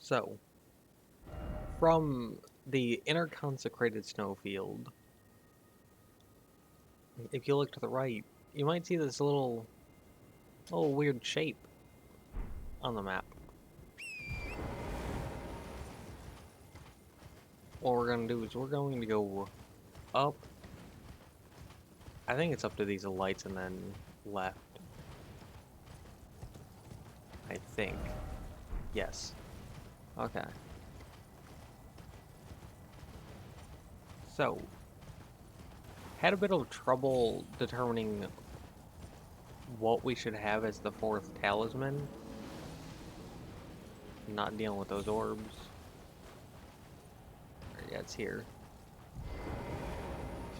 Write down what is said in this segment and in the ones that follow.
So, from the inner consecrated snowfield, if you look to the right, you might see this little weird shape on the map. What we're gonna do is we're going to go up. I think it's up to these lights and then left. I think. Yes. Okay. So, had a bit of trouble determining what we should have as the fourth talisman. Not dealing with those orbs. Yeah, it's here.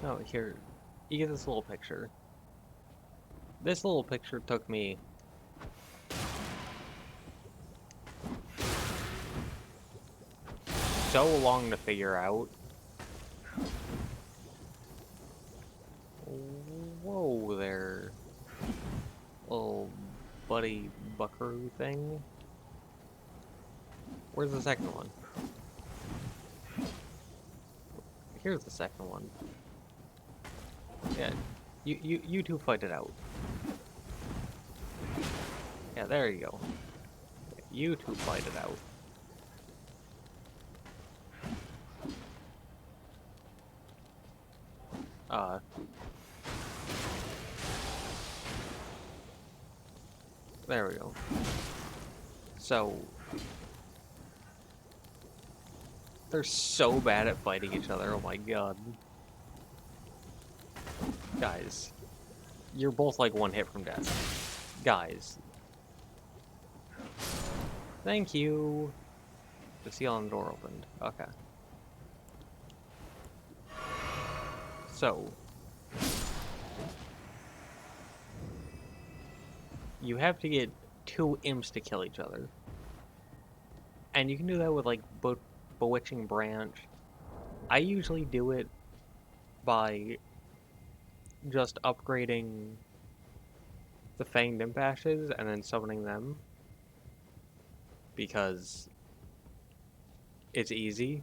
So here, you get this little picture. This little picture took me so long to figure out. Whoa there, little buddy buckaroo thing. Where's the second one? Here's the second one. Yeah, you two fight it out. Yeah, there you go. You two fight it out. Uh, there we go. So, they're so bad at fighting each other, oh my god. Guys, you're both like one hit from death. Guys. Thank you. The seal on the door opened. Okay. So, you have to get two imps to kill each other. And you can do that with like Bewitching Branch. I usually do it by just upgrading the Fanged Imp Ashes and then summoning them. Because it's easy.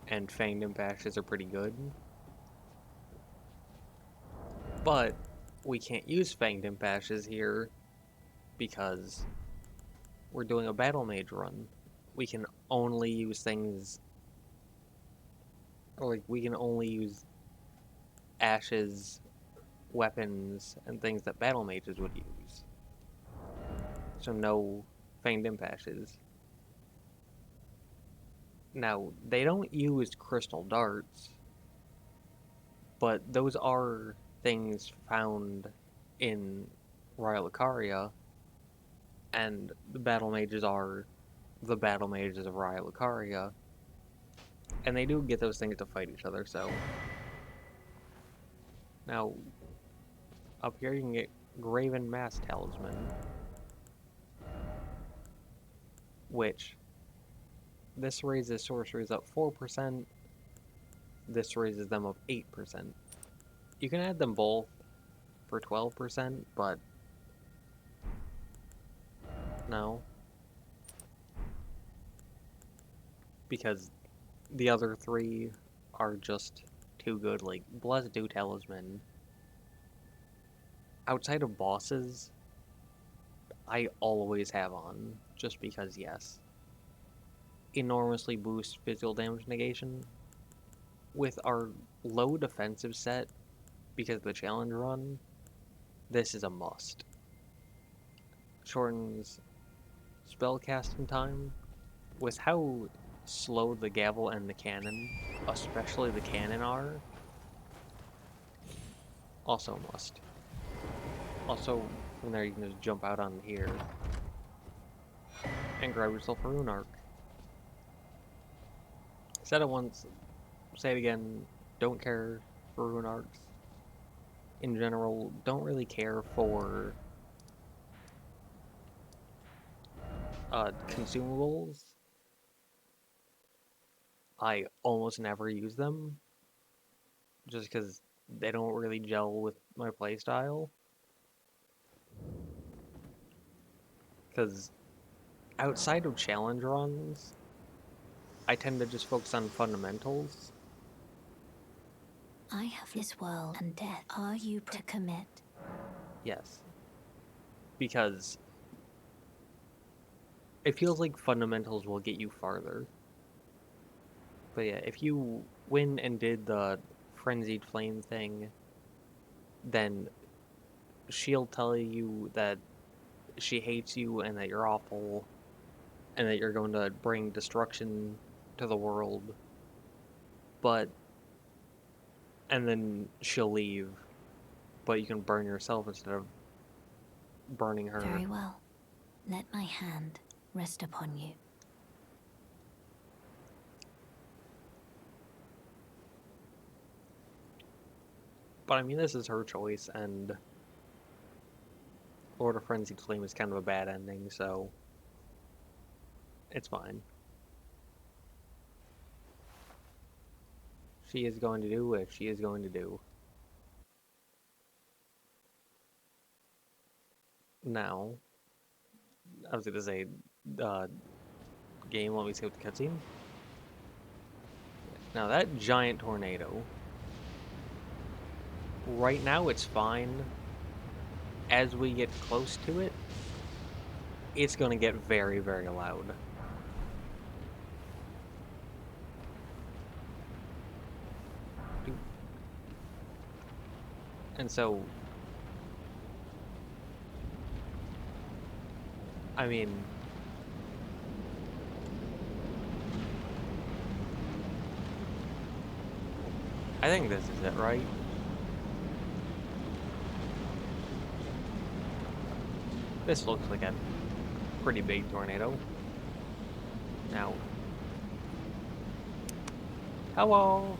And Fanged Imp Ashes are pretty good. But we can't use Fanged Imp Ashes here because we're doing a Battlemage run. We can only use things, or like we can only use ashes, weapons, and things that battle mages would use. So no Fanged Imp Ashes. Now, they don't use crystal darts, but those are things found in Royal Lucaria, and the battle mages are the battle mages of Royal Lucaria, and they do get those things to fight each other, so. Now, up here you can get Graven Mass Talisman, which this raises sorceries up 4%, this raises them up 8%. You can add them both for 12%, but no. Because the other three are just too good. Like, Blessed Dew Talisman, outside of bosses, I always have on, just because, yes. Enormously boosts physical damage negation. With our low defensive set, because of the challenge run, this is a must. Shortens spell casting time. With how slow the gavel and the cannon, especially the cannon, are, also a must. Also, from there you can just jump out on here and grab yourself a rune arc. Said it once, say it again, don't care for rune arcs. In general, don't really care for consumables. I almost never use them, just because they don't really gel with my playstyle. Because outside of challenge runs, I tend to just focus on fundamentals. I have this world and death. Are you to commit? Yes. Because it feels like fundamentals will get you farther. But yeah, if you win and did the frenzied flame thing, then she'll tell you that she hates you and that you're awful and that you're going to bring destruction to the world. But and then she'll leave, but you can burn yourself instead of burning her. Very well. Let my hand rest upon you. But I mean, this is her choice, and Lord of Frenzied Flame is kind of a bad ending, so it's fine. She is going to do what she is going to do. Now, I was going to say, game, let me see what the cutscene. Now, that giant tornado, right now it's fine. As we get close to it, it's going to get very, very loud. And so, I mean, I think this is it, right? This looks like a pretty big tornado. Now, hello!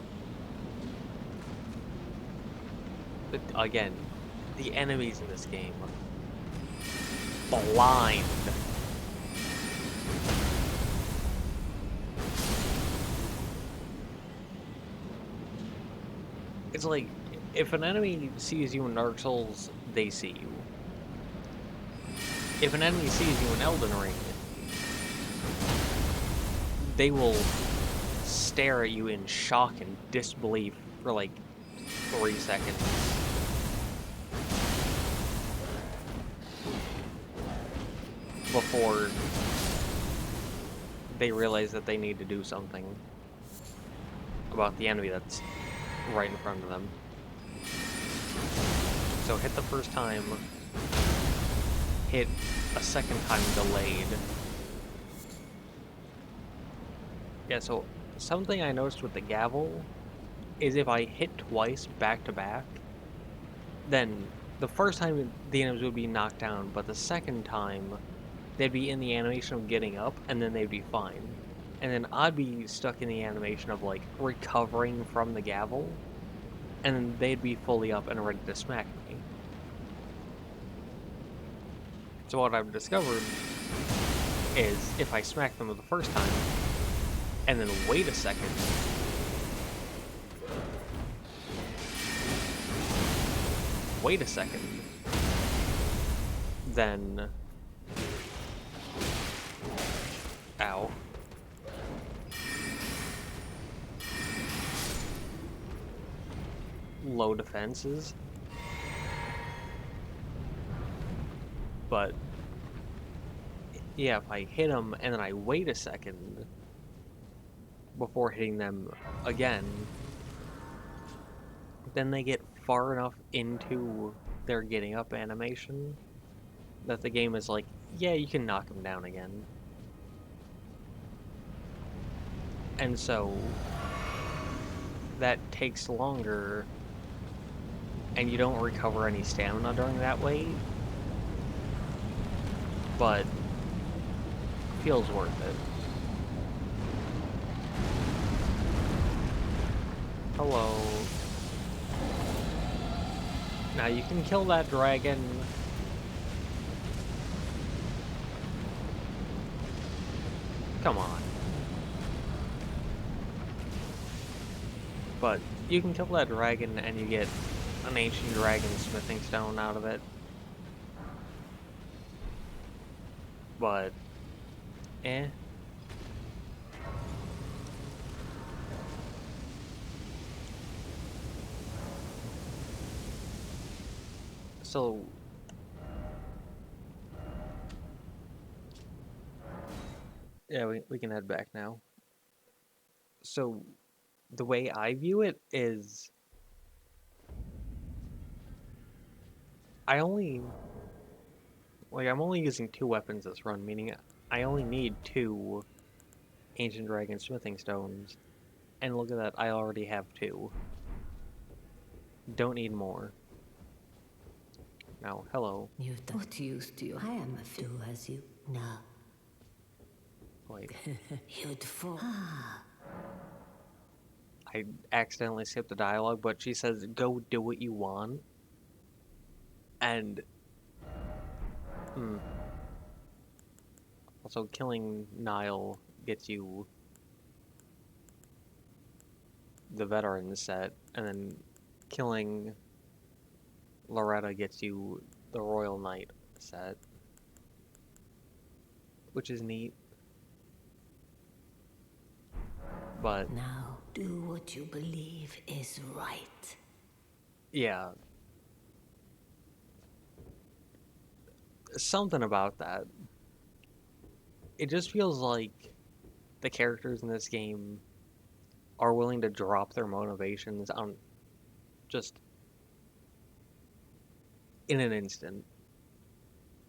But again, the enemies in this game, blind. It's like, if an enemy sees you in Dark Souls, they see you. If an enemy sees you in Elden Ring, they will stare at you in shock and disbelief for like 3 seconds. Before they realize that they need to do something about the enemy that's right in front of them. So hit the first time, hit a second time delayed. Yeah, so something I noticed with the gavel is if I hit twice back to back, then the first time the enemies would be knocked down, but the second time they'd be in the animation of getting up, and then they'd be fine. And then I'd be stuck in the animation of, like, recovering from the gavel, and then they'd be fully up and ready to smack me. So what I've discovered is if I smack them the first time, and then wait a second, then... Ow. Low defenses. But yeah, if I hit them and then I wait a second before hitting them again, then they get far enough into their getting up animation that the game is like, yeah, you can knock them down again. And so that takes longer, and you don't recover any stamina during that wait, but feels worth it. Hello. Now you can kill that dragon. Come on. But you can kill that dragon and you get an ancient dragon smithing stone out of it. But Eh. So, yeah, we can head back now. So, the way I view it is I only I'm only using two weapons this run, meaning I only need two Ancient Dragon Smithing Stones. And look at that, I already have two. Don't need more. Now, hello. What use do you? I am a fool, as you know. Wait, You'd fall. I accidentally skipped the dialogue, but she says, go do what you want. And, hmm. Also, killing Nile gets you the veteran set, and then killing Loretta gets you the Royal Knight set, which is neat. But Now, do what you believe is right. yeah, something about that. It just feels like the characters in this game are willing to drop their motivations on just in an instant.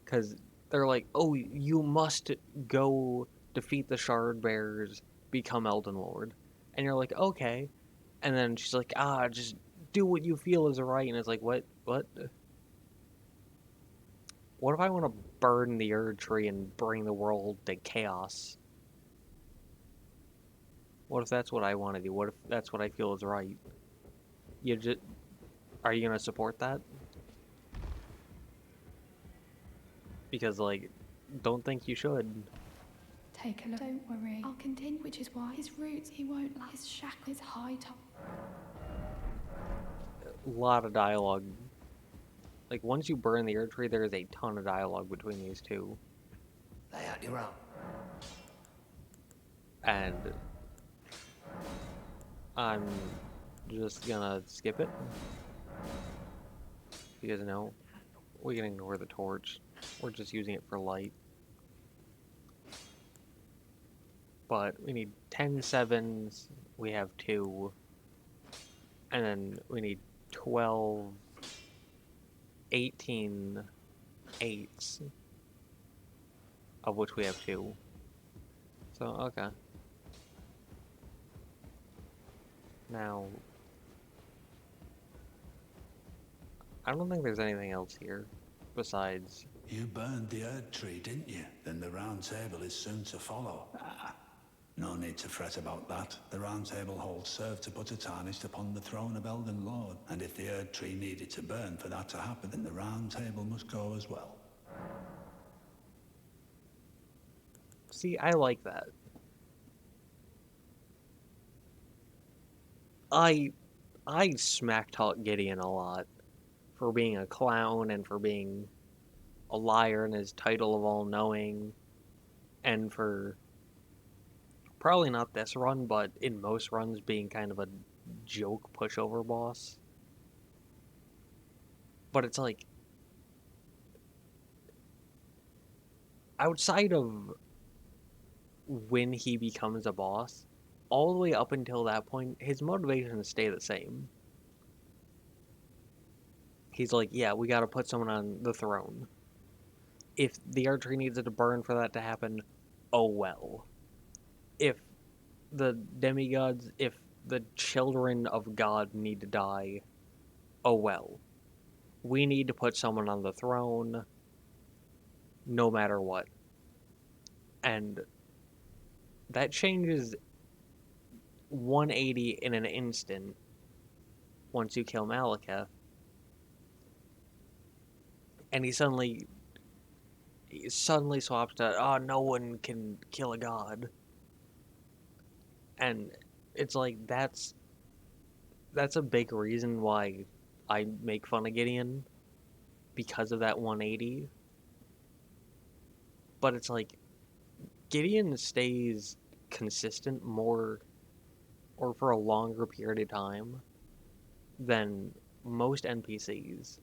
Because they're like, oh, you must go defeat the Shard Bearers, become Elden Lord. And you're like, okay. And then she's like, just do what you feel is right. And it's like, what? What? What if I want to burn the Erd Tree and bring the world to chaos? What if that's what I want to do? What if that's what I feel is right? You just Are you gonna support that? Because like, don't think you should. Take a look. Don't worry. I'll continue, which is why his roots, he won't like his shackles, his high top. A lot of dialogue. Like once you burn the Erd Tree, there is a ton of dialogue between these two, Lay out your own. and I'm just gonna skip it because no, we can ignore the torch. We're just using it for light. But we need 10 sevens, we have 2, and then we need 12, 18 eights, of which we have 2. So, okay. Now, I don't think there's anything else here besides... You burned the Erd Tree, didn't you? Then the Round Table is soon to follow. No need to fret about that. The Round Table holds serve to put a tarnish upon the throne of Elden Lord. And if the Erd Tree needed to burn for that to happen, then the Round Table must go as well. See, I like that. I smack talk Gideon a lot for being a clown and for being a liar in his title of all-knowing, and for probably not this run, but in most runs being kind of a joke pushover boss. But it's like, outside of when he becomes a boss, all the way up until that point, his motivations stay the same. He's like, yeah, we gotta put someone on the throne. If the Erd Tree needs it to burn for that to happen, oh well. If the demigods, if the children of God need to die, oh well. We need to put someone on the throne, no matter what. And that changes 180 in an instant once you kill Malekith. And he suddenly swaps to, oh, no one can kill a god. And it's like, that's a big reason why I make fun of Gideon, because of that 180. But it's like, Gideon stays consistent more or for a longer period of time than most NPCs.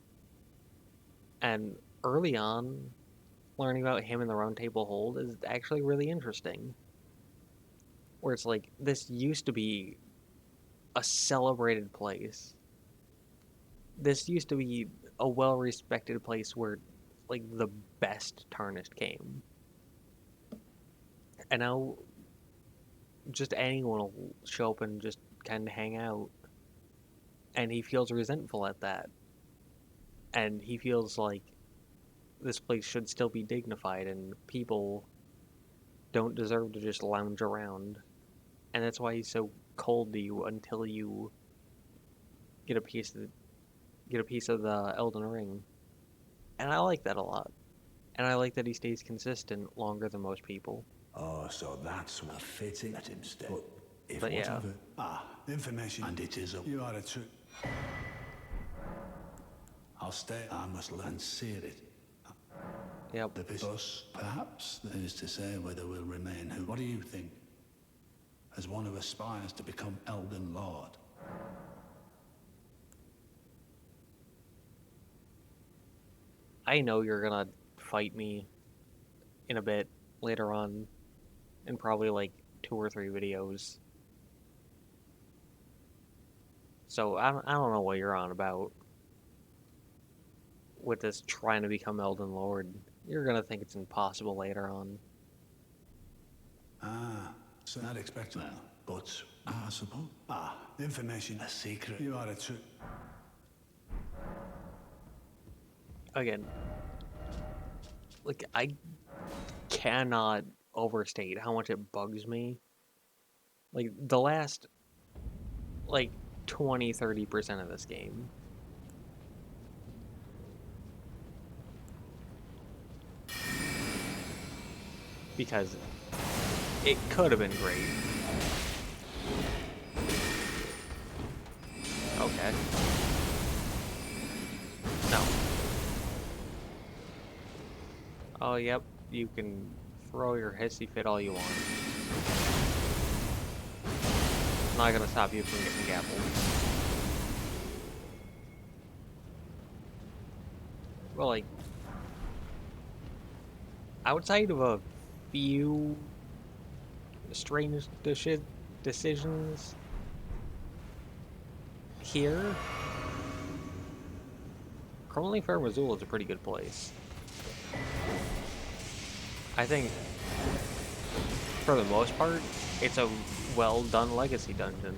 And early on, learning about him in the Round Table Hold is actually really interesting. Where it's like, this used to be a celebrated place. This used to be a well-respected place where, like, the best Tarnished came. And now, just anyone will show up and just kind of hang out. And he feels resentful at that. And he feels like this place should still be dignified and people don't deserve to just lounge around. And that's why he's so cold to you until you get a piece of the Elden Ring. And I like that a lot. And I like that he stays consistent longer than most people. Oh, so that's what fitting. Let him stay. But if But what yeah. of it? Information. And it is up. You are a true. I'll stay. I must learn see it. Yep. The us, perhaps, that is to say whether we'll remain who. What do you think? As one who aspires to become Elden Lord. I know you're gonna fight me in a bit later on in probably like 2 or 3 videos. So I don't know what you're on about with this trying to become Elden Lord. You're gonna think it's impossible later on. So not expecting that. But I suppose. Information. A secret. You are a true. Again, like, I cannot overstate how much it bugs me. Like, the last, like, 20-30% of this game. Because it could have been great. Okay. No. Oh, yep. You can throw your hissy fit all you want. Not gonna stop you from getting gappled. Well, like, outside of a few strange decisions here, Crumbling Farum Azula is a pretty good place. I think, for the most part, it's a well-done legacy dungeon.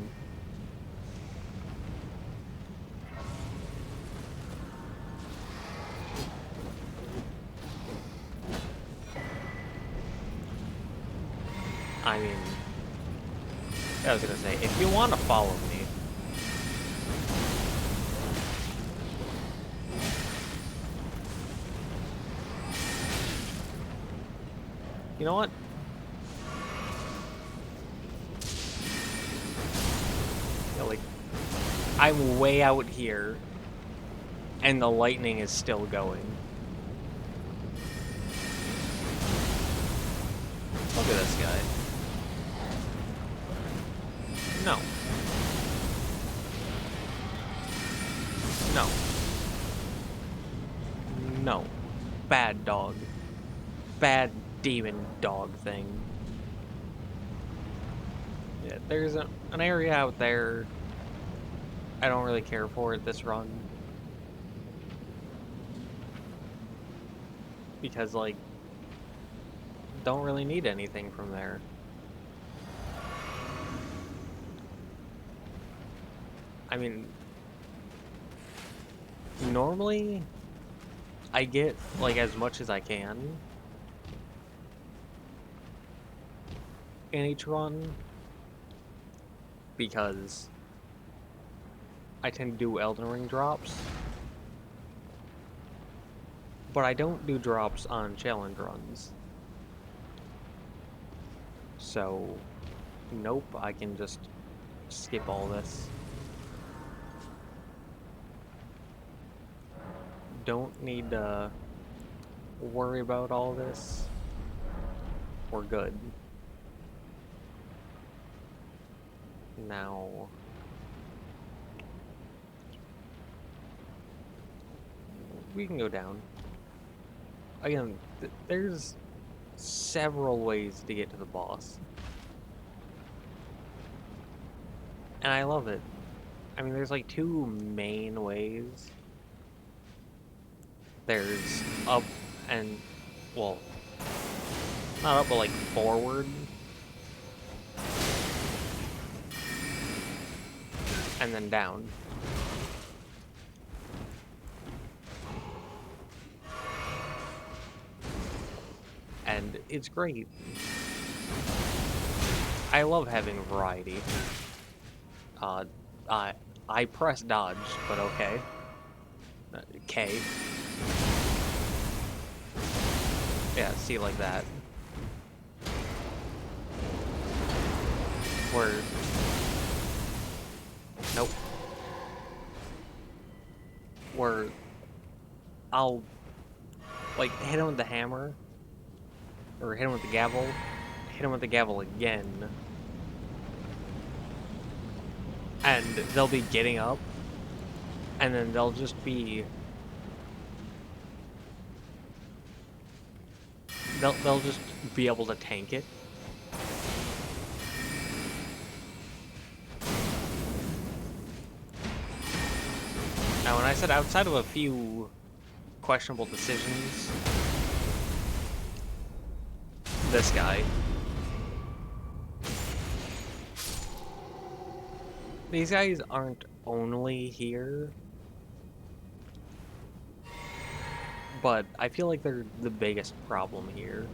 I mean, I was gonna say, if you want to follow me, you know what? Yeah, like, I'm way out here, and the lightning is still going. Look at this guy. No. No. No. Bad dog. Bad demon dog thing. Yeah, there's an area out there I don't really care for at this run. Because, like, don't really need anything from there. I mean, normally, I get, like, as much as I can in each run, because I tend to do Elden Ring drops, but I don't do drops on challenge runs. So, nope, I can just skip all this. Don't need to worry about all this. we're good. Now... we can go down. Again, there's several ways to get to the boss. And I love it. I mean, there's like two main ways. There's up and, well, not up, but like forward. And then down. And it's great. I love having variety. I press dodge, but okay. K. Yeah, see, like that. Where... nope. Where I'll, like, hit him with the hammer, or hit him with the gavel, hit him with the gavel again, and they'll be getting up, and then they'll just be... They'll just be able to tank it. Now, when I said outside of a few questionable decisions, this guy. These guys aren't only here, but I feel like they're the biggest problem here.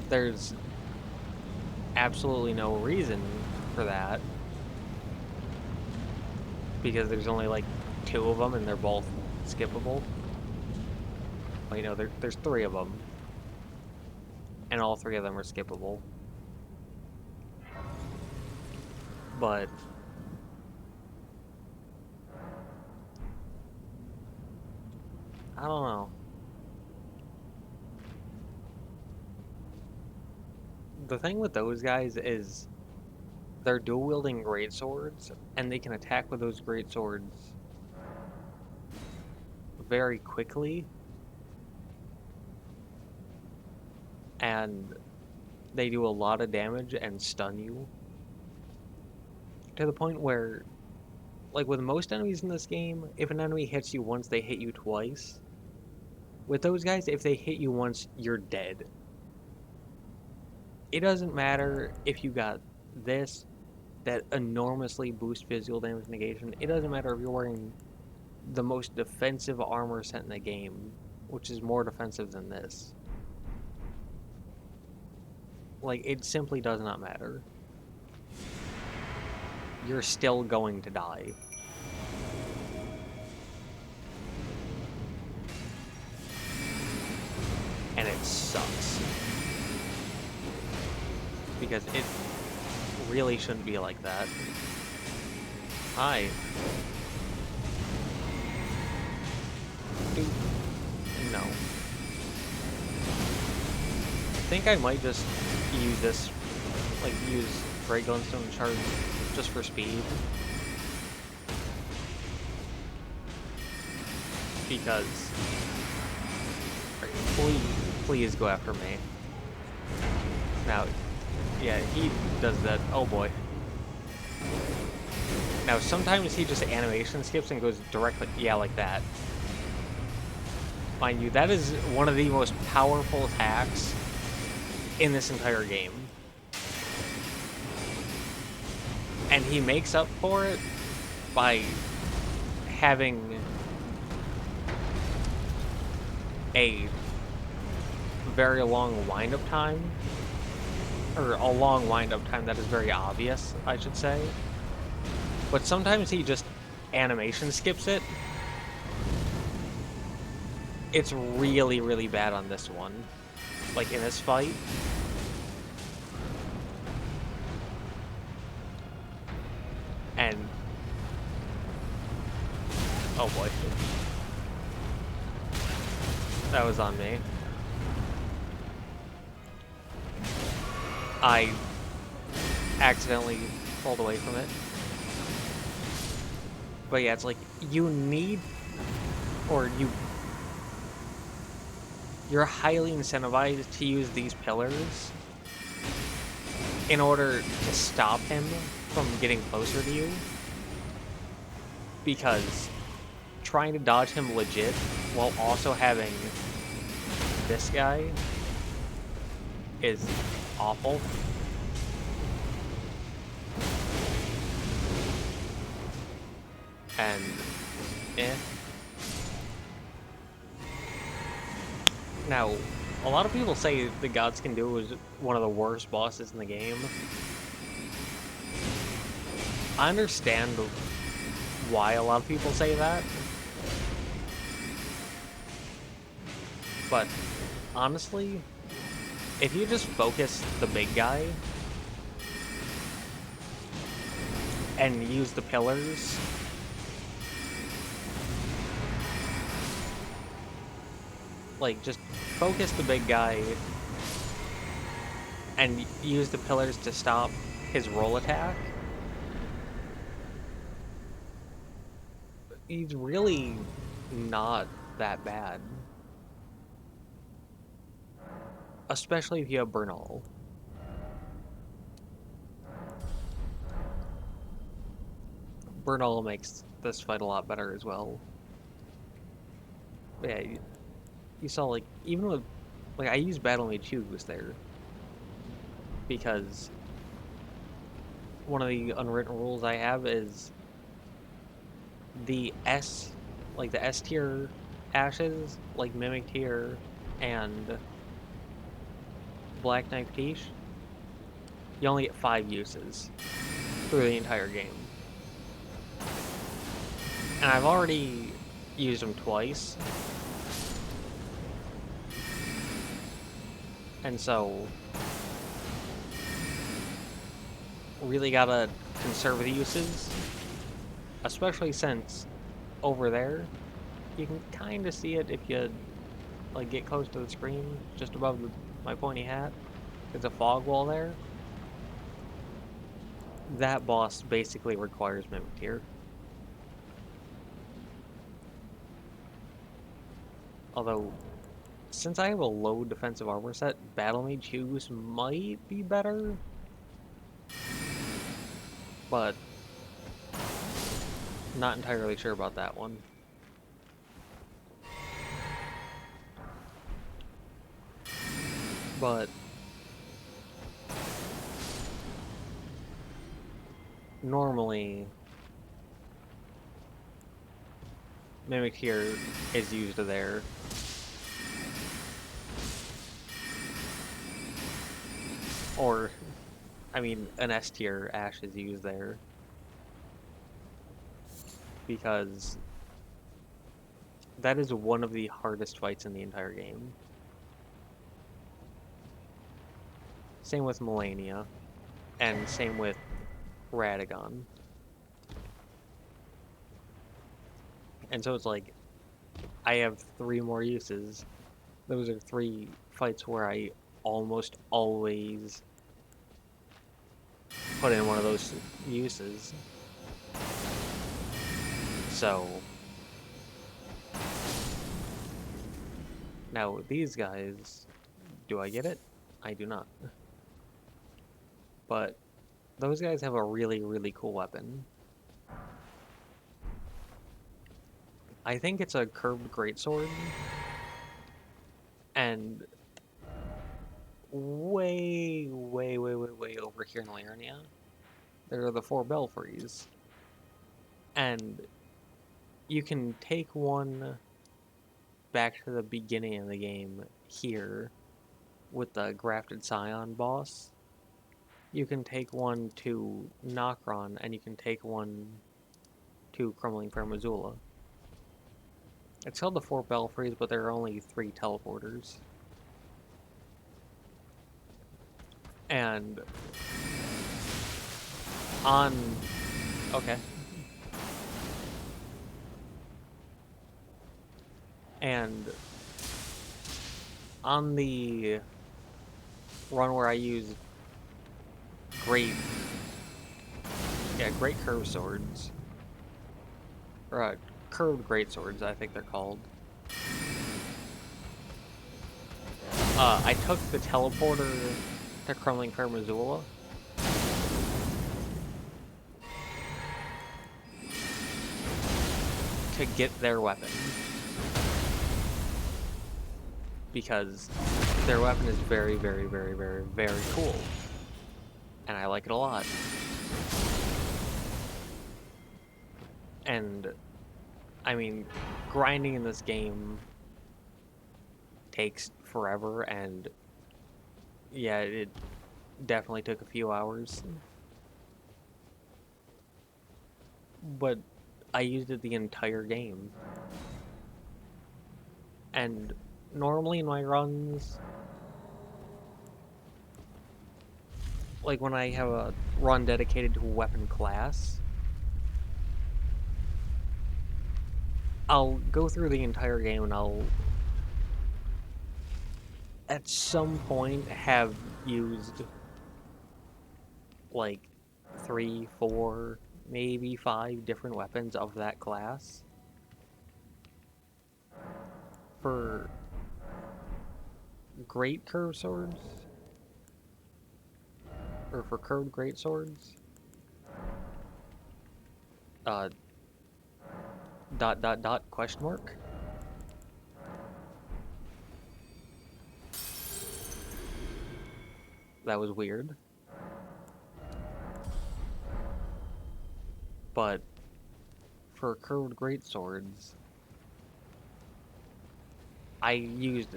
There's absolutely no reason for that, because there's only like 2 of them and they're both skippable. Well, you know, there's 3 of them, and all 3 of them are skippable. But I don't know. The thing with those guys is they're dual-wielding greatswords, and they can attack with those greatswords very quickly. And they do a lot of damage and stun you. To the point where, like with most enemies in this game, if an enemy hits you once, they hit you twice. With those guys, if they hit you once, you're dead. It doesn't matter if you got this, that enormously boosts physical damage negation. It doesn't matter if you're wearing the most defensive armor set in the game, which is more defensive than this. Like, it simply does not matter. You're still going to die. And it sucks. Because it really shouldn't be like that. Hi. Dude. No. I think I might just use this, like, use Great Gunstone Charge just for speed. Because... please go after me. Now, yeah, he does that. Oh boy. Now, sometimes he just animation skips and goes directly, yeah, like that. Mind you, that is one of the most powerful attacks in this entire game. And he makes up for it by having a very long wind-up time. Or a long wind-up time that is very obvious, I should say. But sometimes he just animation skips it. It's really, really bad on this one. Like, in this fight. And... oh boy. That was on me. I accidentally pulled away from it. But yeah, it's like, you need, or you're highly incentivized to use these pillars in order to stop him from getting closer to you. Because trying to dodge him legit while also having this guy is awful. And now, a lot of people say the Gods Can Do is one of the worst bosses in the game. I understand why a lot of people say that. But honestly, if you just focus the big guy and use the pillars, like, just focus the big guy and use the pillars to stop his roll attack, he's really not that bad. Especially if you have Bernal. Bernal makes this fight a lot better as well. But yeah, you saw, like, even with, like, I use Battlemage Hughes there. Because one of the unwritten rules I have is the like the S tier ashes, like Mimic tier and Black Knight Tiche, you only get 5 uses through the entire game. And I've already used them twice. And so, really gotta conserve the uses. Especially since, over there, you can kind of see it if you, like, get close to the screen, just above my pointy hat. There's a fog wall there. That boss basically requires Mimic Tier. Although, since I have a low defensive armor set, Battlemage Hughes might be better. But, not entirely sure about that one. But, normally, Mimic Tier is used there. Or, I mean, an S tier Ash is used there. Because that is one of the hardest fights in the entire game. Same with Melania. And same with Radagon. And so it's like, I have 3 more uses. Those are 3 fights where I almost always put in one of those uses. So, now these guys, do I get it? I do not. But those guys have a really, really cool weapon. I think it's a curved greatsword. And way over here in Liurnia, there are the 4 belfries. And you can take one back to the beginning of the game here with the grafted scion boss. You can take one to Nokron, and you can take one to Crumbling Farum Azula. It's called the 4 belfries, but there are only 3 teleporters. And okay. And on the run where I use great, yeah, great curved swords. Or, curved great swords, I think they're called. I took the teleporter to Crumbling Farum Azula. To get their weapon. Because their weapon is very, very, very, very, very cool. And I like it a lot. And, I mean, grinding in this game takes forever, and yeah, it definitely took a few hours. But I used it the entire game. And normally in my runs, like when I have a run dedicated to a weapon class, I'll go through the entire game and I'll at some point have used like 3, 4, maybe 5 different weapons of that class. For great curved swords, or for curved great swords, uh, ... question mark. That was weird. But for curved great swords, I used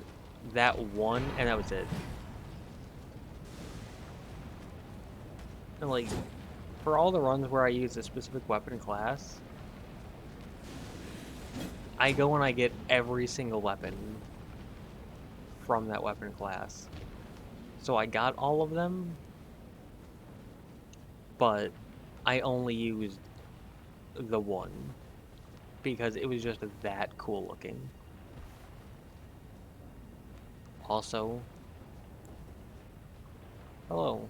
that one, and that was it. And like, for all the runs where I use a specific weapon class, I go and I get every single weapon from that weapon class. So I got all of them, but I only used the one because it was just that cool looking. Also, hello.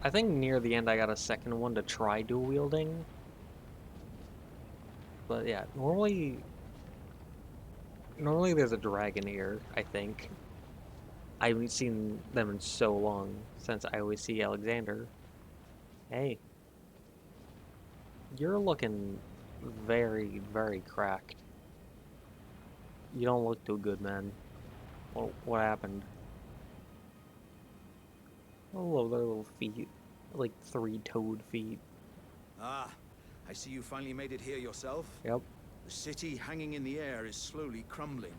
I think near the end I got a second one to try dual wielding. But yeah, normally there's a dragon here, I think. I haven't seen them in so long since I always see Alexander. Hey. You're looking very, very cracked. You don't look too good, man. What happened? Oh, their little feet. Like 3-toed feet. Ah, I see you finally made it here yourself. Yep. The city hanging in the air is slowly crumbling.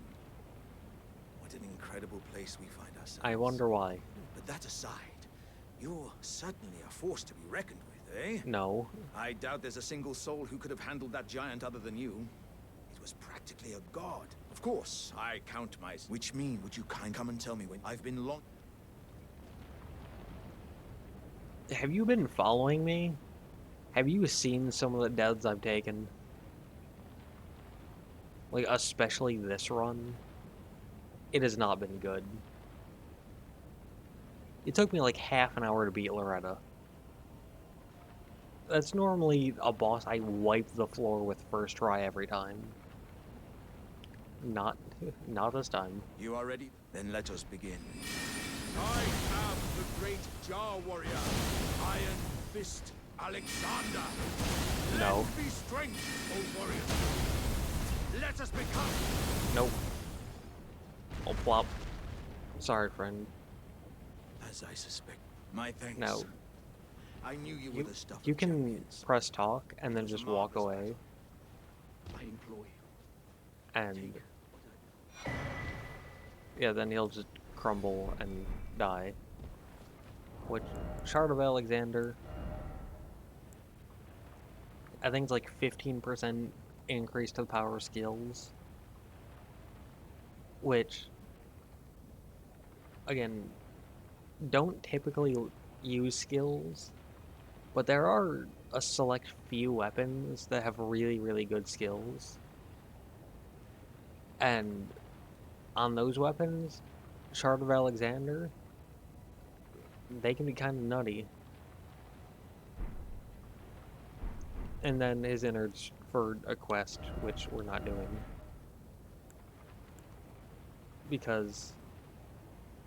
What an incredible place we find ourselves. I wonder why. But that aside, you're certainly a force to be reckoned with, eh? No. I doubt there's a single soul who could have handled that giant other than you. It was practically a god. Of course, I count my... Which mean, would you come and tell me when I've been long... Have you been following me? Have you seen some of the deaths I've taken? Like, especially this run. It has not been good. It took me like half an hour to beat Loretta. That's normally a boss I wipe the floor with first try every time. Not this time. You are ready? Then let us begin. I am the great Jar Warrior, Iron Fist Alexander. No. Lend me strength, O warrior. Let us become. Nope. Oh, plop. Sorry, friend. As I suspect. My thanks. No. I knew you were the stuff You of can champions. press talk and then It was a just walk marvelous away. battle. I implore you. And Take what yeah, then he'll just crumble and die. Which, Shard of Alexander, I think it's like 15% increase to the power skills. Which, again, don't typically use skills, but there are a select few weapons that have really, really good skills. And on those weapons, Shard of Alexander, they can be kind of nutty. And then his innards for a quest, which we're not doing. Because,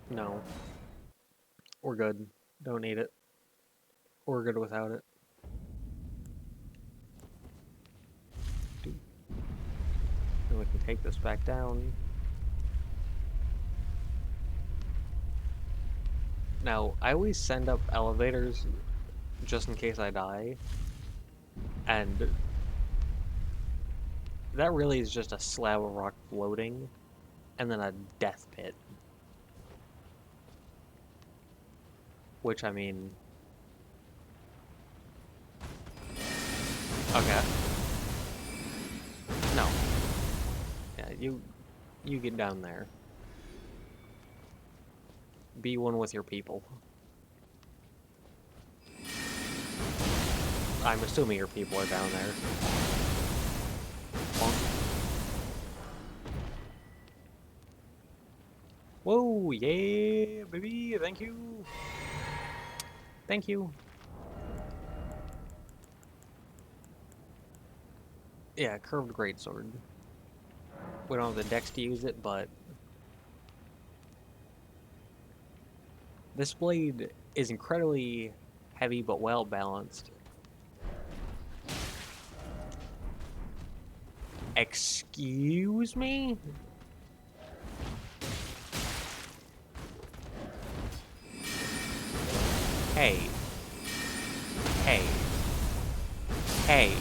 no. We're good. Don't need it. We're good without it. And we can take this back down. Now, I always send up elevators just in case I die. And that really is just a slab of rock floating, and then a death pit. Which, I mean... Okay. No. Yeah, you get down there. Be one with your people. I'm assuming your people are down there. Whoa, yeah, baby, thank you. Thank you. Yeah, curved greatsword. We don't have the dex to use it, but... This blade is incredibly heavy but well balanced. Excuse me? Hey. Hey. Hey.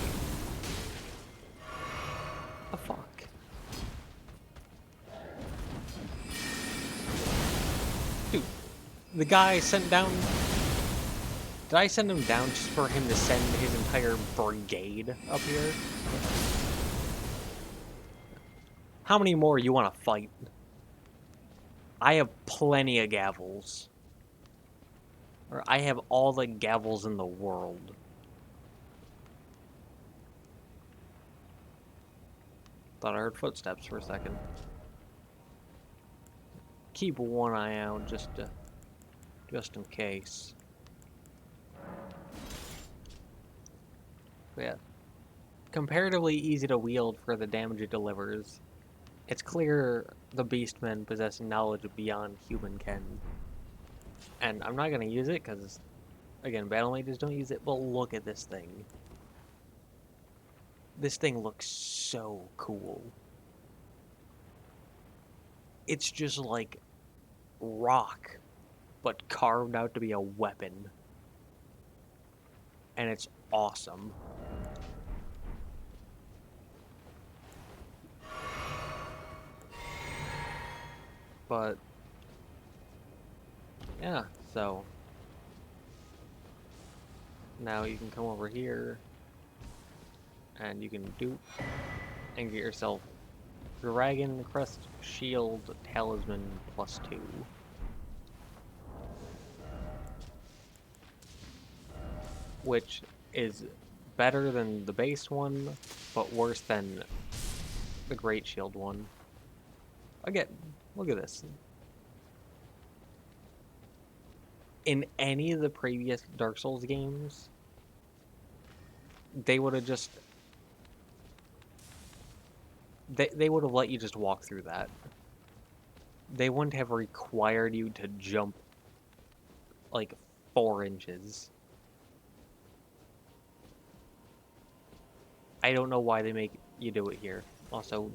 The fuck? Dude, the guy sent down... Did I send him down just for him to send his entire brigade up here? How many more you want to fight? I have plenty of gavels. Or I have all the gavels in the world. Thought I heard footsteps for a second. Keep one eye out just in case. But yeah. Comparatively easy to wield for the damage it delivers. It's clear the beastmen possess knowledge beyond human ken. And I'm not going to use it because, again, Battlemages don't use it, but look at this thing. This thing looks so cool. It's just like rock, but carved out to be a weapon. And it's awesome. But yeah, so now you can come over here and you can dupe and get yourself Dragon Crest Shield Talisman +2. Which is better than the base one, but worse than the Great Shield one. Again, look at this. In any of the previous Dark Souls games, they would have just... They would have let you just walk through that. They wouldn't have required you to jump like 4 inches. I don't know why they make you do it here. Also,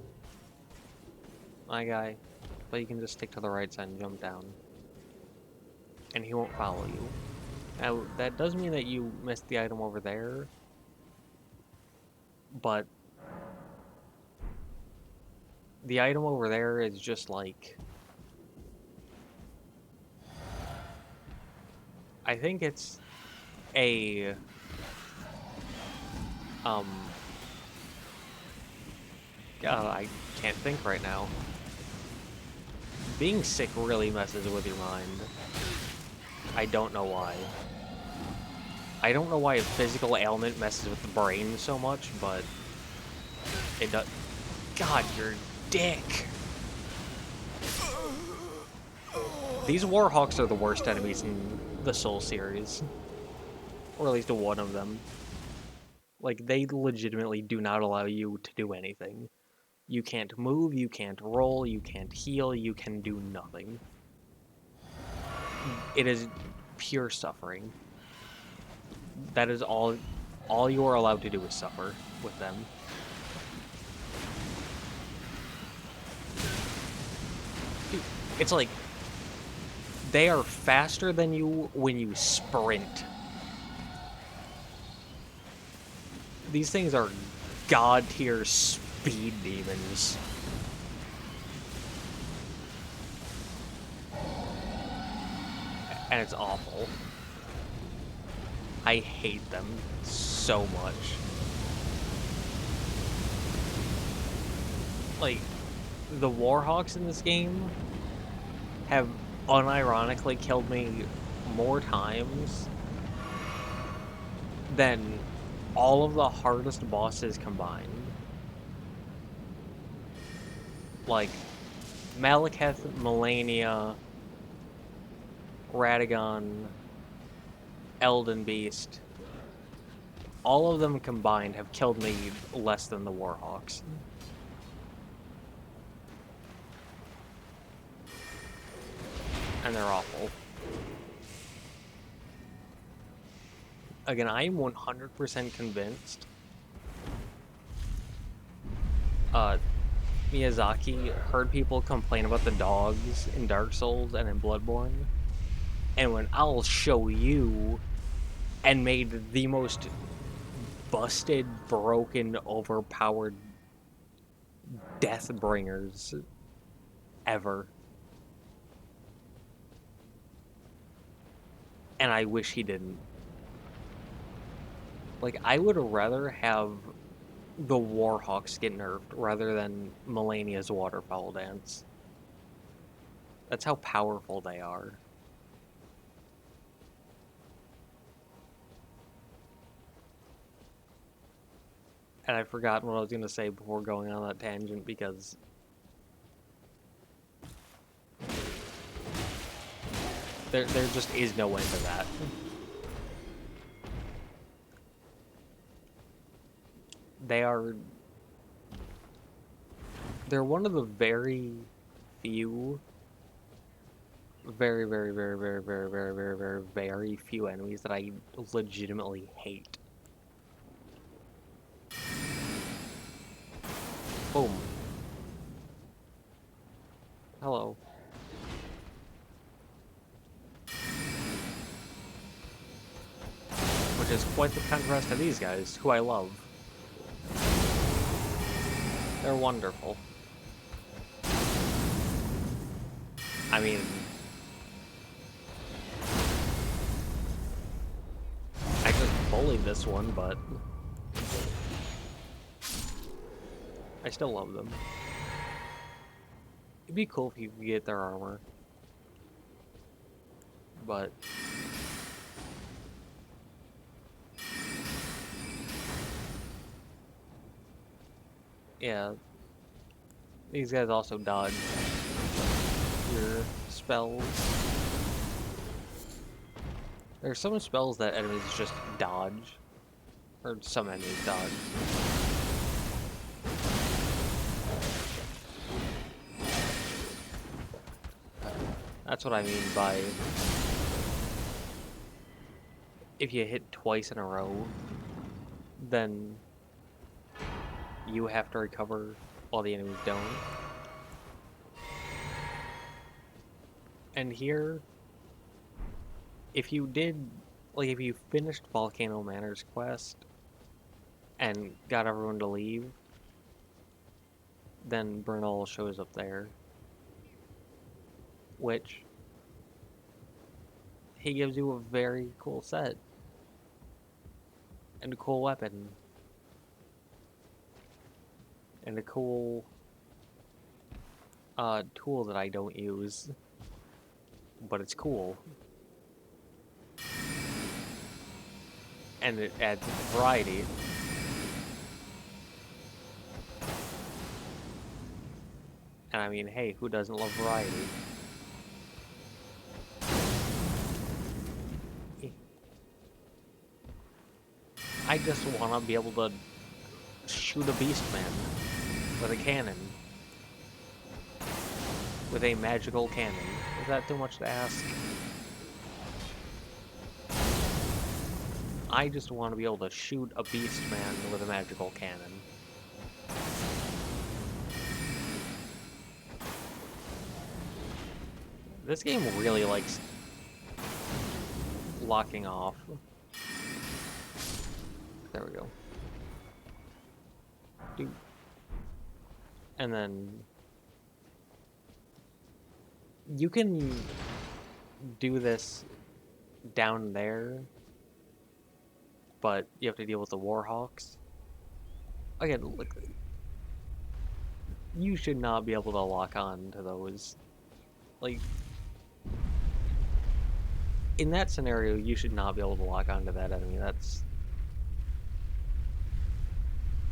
my guy, but you can just stick to the right side and jump down. And he won't follow you. Now, that does mean that you missed the item over there. But the item over there is just like... I think it's a... I can't think right now. Being sick really messes with your mind. I don't know why. I don't know why a physical ailment messes with the brain so much, but it does. God, you're a dick. These Warhawks are the worst enemies in the Soul series, or at least one of them. Like, they legitimately do not allow you to do anything. You can't move, you can't roll, you can't heal, you can do nothing. It is pure suffering. That is all you are allowed to do is suffer with them. It's like, they are faster than you when you sprint. These things are god tier speed demons. And it's awful. I hate them so much. Like, the Warhawks in this game have unironically killed me more times than all of the hardest bosses combined. Like, Malekith, Melania, Radagon, Elden Beast, all of them combined have killed me less than the Warhawks. And they're awful. Again, I'm 100% convinced Miyazaki heard people complain about the dogs in Dark Souls and in Bloodborne, and when I'll show you, and made the most busted, broken, overpowered Deathbringers ever. And I wish he didn't. Like, I would rather have the Warhawks get nerfed rather than Melania's Waterfowl Dance. That's how powerful they are. And I've forgotten what I was going to say before going on that tangent because there just is no end to that. They're one of the very few, very, very, very, very, very, very, very, very, very few enemies that I legitimately hate. Boom. Hello. Which is quite the contrast to these guys, who I love. They're wonderful. I mean, I just bullied this one, but I still love them. It'd be cool if you could get their armor, but yeah, these guys also dodge your spells. There are some spells that enemies just dodge, or some enemies dodge. That's what I mean by if you hit twice in a row, then you have to recover while the enemies don't. And here, if you did, like if you finished Volcano Manor's quest and got everyone to leave, then Bernal shows up there. Which, he gives you a very cool set. And a cool weapon. And a cool tool that I don't use. But it's cool. And it adds variety. And I mean, hey, who doesn't love variety? I just want to be able to shoot a beastman with a cannon. With a magical cannon. Is that too much to ask? I just want to be able to shoot a beastman with a magical cannon. This game really likes locking off. There we go. Dude. And then you can do this down there, but you have to deal with the Warhawks. Again, look, you should not be able to lock on to those. Like, in that scenario, you should not be able to lock onto that enemy.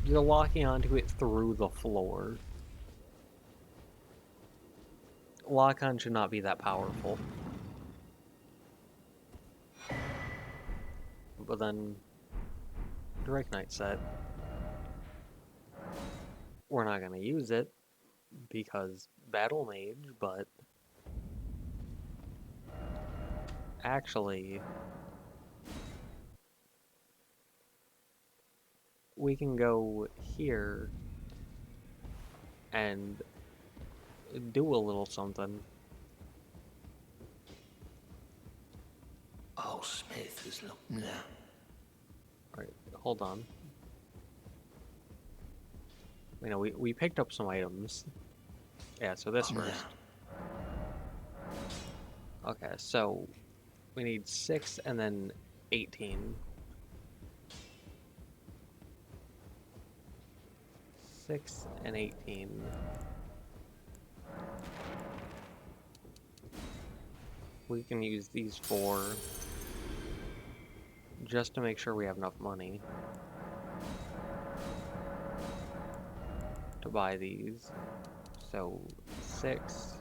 You're locking onto it through the floor. Lock-on should not be that powerful. But then, Drake Knight set. We're not going to use it, because Battlemage, but actually, we can go here and do a little something. Oh, Smith is looking there. Alright, hold on. You know, we picked up some items. Yeah, so this first. Okay, so we need 6 and then 18. 6 and 18. We can use these 4 just to make sure we have enough money to buy these. So 6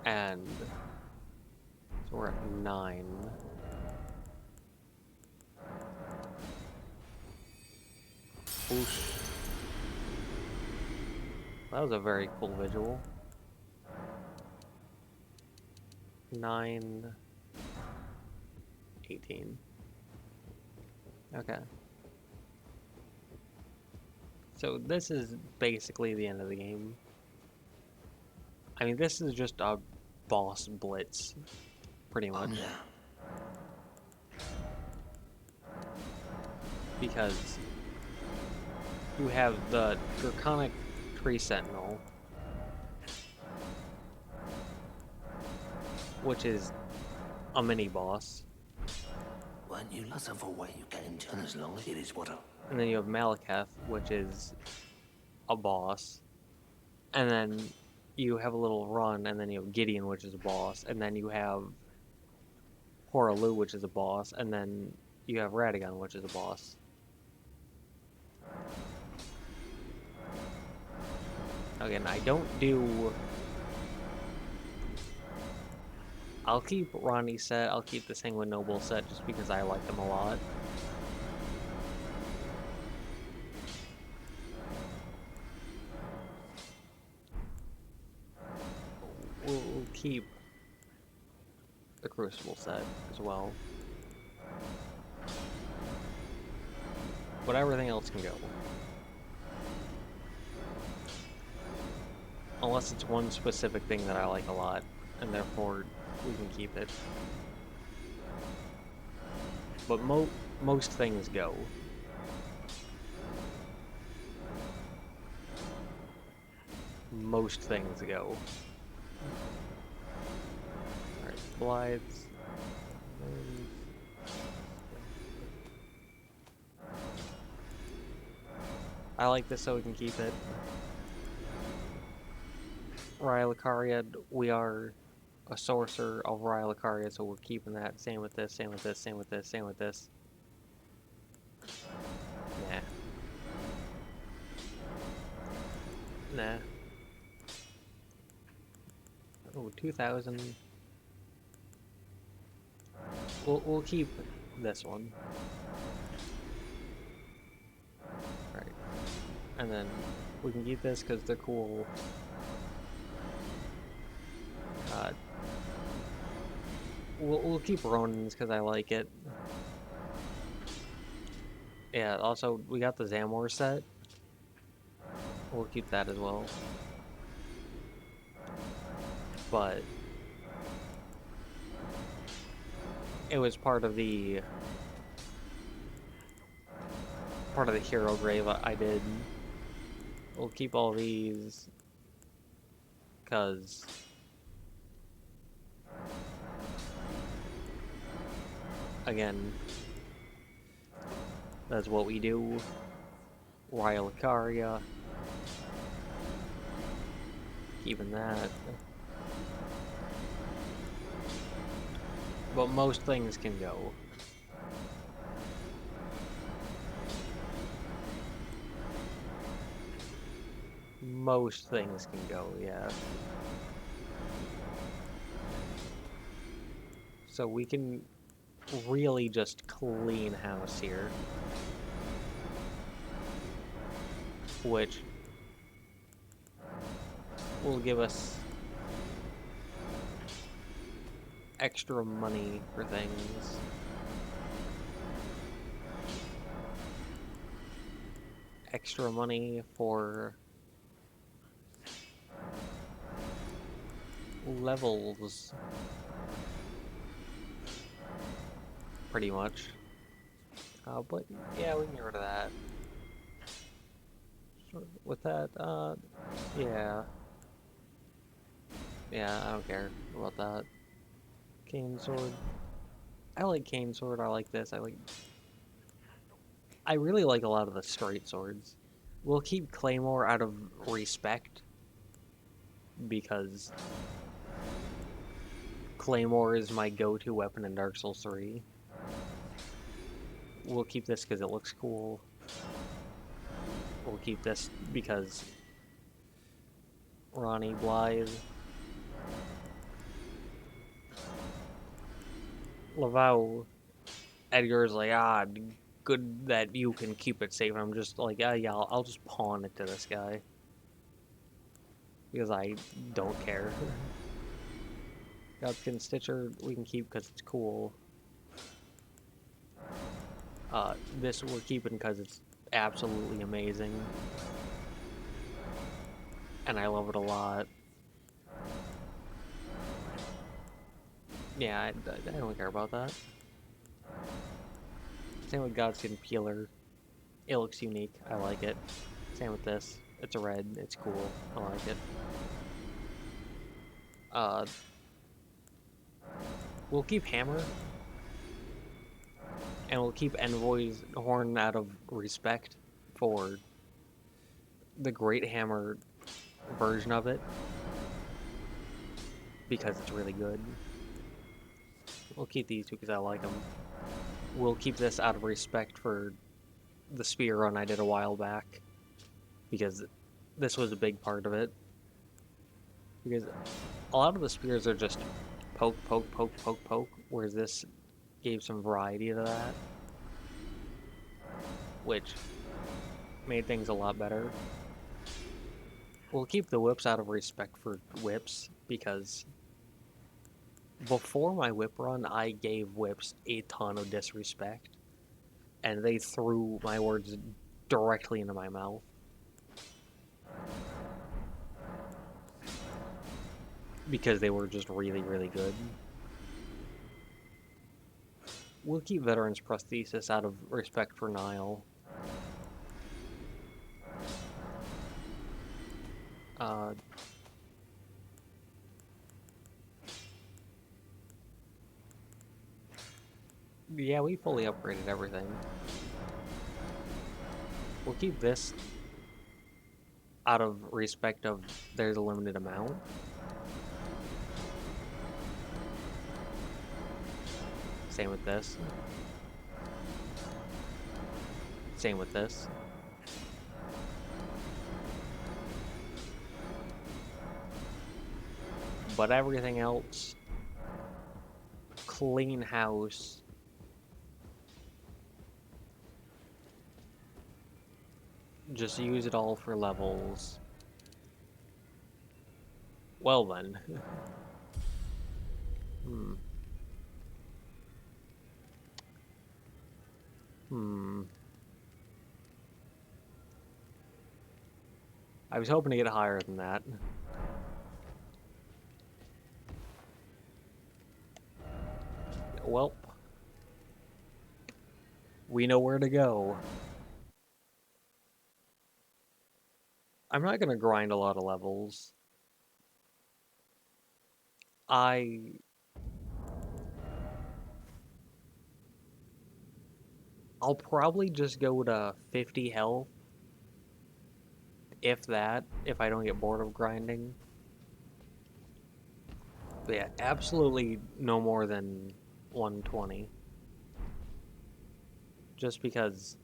and so we're at 9. Whoosh. That was a very cool visual. 9, 18. Okay. So this is basically the end of the game. I mean, this is just a boss blitz, pretty much. Because you have the Draconic Tree Sentinel, which is a mini-boss. Weren't you lots of a way you get him done as long as it is water? And then you have Malekith, which is a boss. And then you have a little run, and then you have Gideon, which is a boss. And then you have Horalu, which is a boss. And then you have Radagon, which is a boss. Again, I don't do... I'll keep Ronnie's set, I'll keep the Sanguine Noble set, just because I like them a lot. We'll keep the Crucible set as well. But everything else can go. Unless it's one specific thing that I like a lot, and therefore we can keep it. But most things go. Most things go. Alright, Blythes. I like this so we can keep it. Rhylicaria, we are a sorcerer of Rhylicaria, so we're keeping that. Same with this, same with this, same with this, same with this. Nah. Oh, 2,000. We'll keep this one. Right. And then we can keep this because they're cool. We'll keep Ronin's because I like it. Yeah, also, we got the Zamor set. We'll keep that as well. But it was part of the hero grave I did. We'll keep all these because again, that's what we do. Rhylicaria. Keeping that. But most things can go. Most things can go, yeah. So we can really just clean house here. Which will give us extra money for things. Extra money for levels. Pretty much. But yeah, we can get rid of that. With that, yeah. Yeah, I don't care about that. Cane sword. I like cane sword, I like this, I really like a lot of the straight swords. We'll keep Claymore out of respect, because Claymore is my go-to weapon in Dark Souls 3. We'll keep this because it looks cool. We'll keep this because Ronnie Blythe. Laval. Edgar's like, good that you can keep it safe. And I'm just like, yeah, I'll just pawn it to this guy. Because I don't care. Godskin Stitcher we can keep because it's cool. This we're keeping because it's absolutely amazing. And I love it a lot. Yeah, I don't care about that. Same with Godskin Peeler. It looks unique. I like it. Same with this. It's a red. It's cool. I like it. We'll keep Hammer. And we'll keep Envoy's Horn out of respect for the Great Hammer version of it. Because it's really good. We'll keep these two because I like them. We'll keep this out of respect for the spear run I did a while back. Because this was a big part of it. Because a lot of the spears are just poke, poke, poke, poke, poke. Whereas this gave some variety to that. Which made things a lot better. We'll keep the whips out of respect for whips. Because before my whip run, I gave whips a ton of disrespect. And they threw my words directly into my mouth. Because they were just really, really good. We'll keep Veteran's Prosthesis out of respect for Nile. Yeah, we fully upgraded everything. We'll keep this out of respect of there's a limited amount. Same with this. Same with this. But everything else, clean house. Just use it all for levels. Well then. Hmm. Hmm. I was hoping to get higher than that. Welp. We know where to go. I'm not gonna grind a lot of levels. I'll probably just go to 50 health, if that, if I don't get bored of grinding. But yeah, absolutely no more than 120. Just because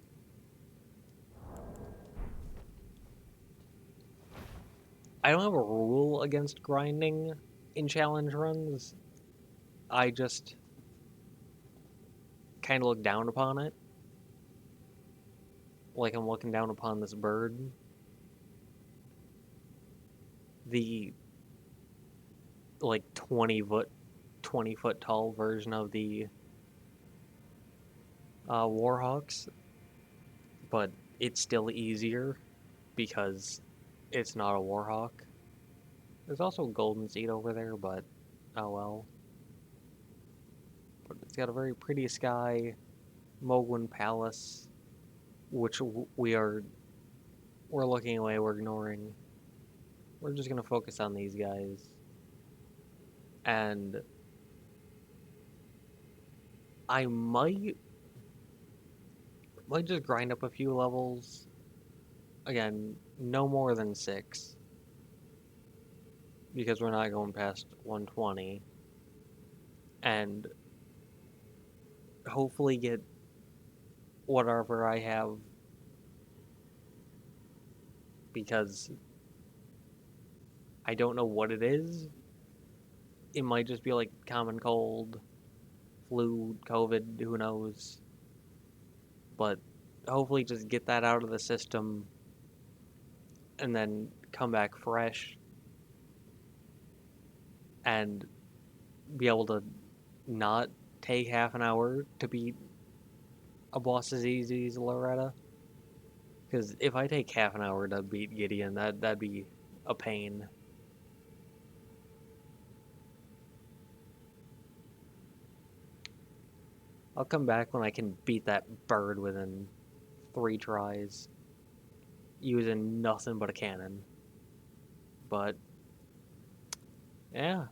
I don't have a rule against grinding in challenge runs. I just kind of look down upon it. Like I'm looking down upon this bird. The like 20-foot tall version of the Warhawks, but it's still easier because it's not a Warhawk. There's also a golden seed over there, but oh well. But it's got a very pretty sky, Mogwin Palace, which we're looking away, we're ignoring. We're just gonna focus on these guys. And I might just grind up a few levels. Again, no more than 6. Because we're not going past 120. And hopefully get whatever I have. Because I don't know what it is. It might just be like common cold, flu, COVID, who knows. But hopefully just get that out of the system and then come back fresh and be able to not take half an hour to beat a boss as easy as Loretta. Because if I take half an hour to beat Gideon, that'd be a pain. I'll come back when I can beat that bird within 3 tries, using nothing but a cannon. But, yeah.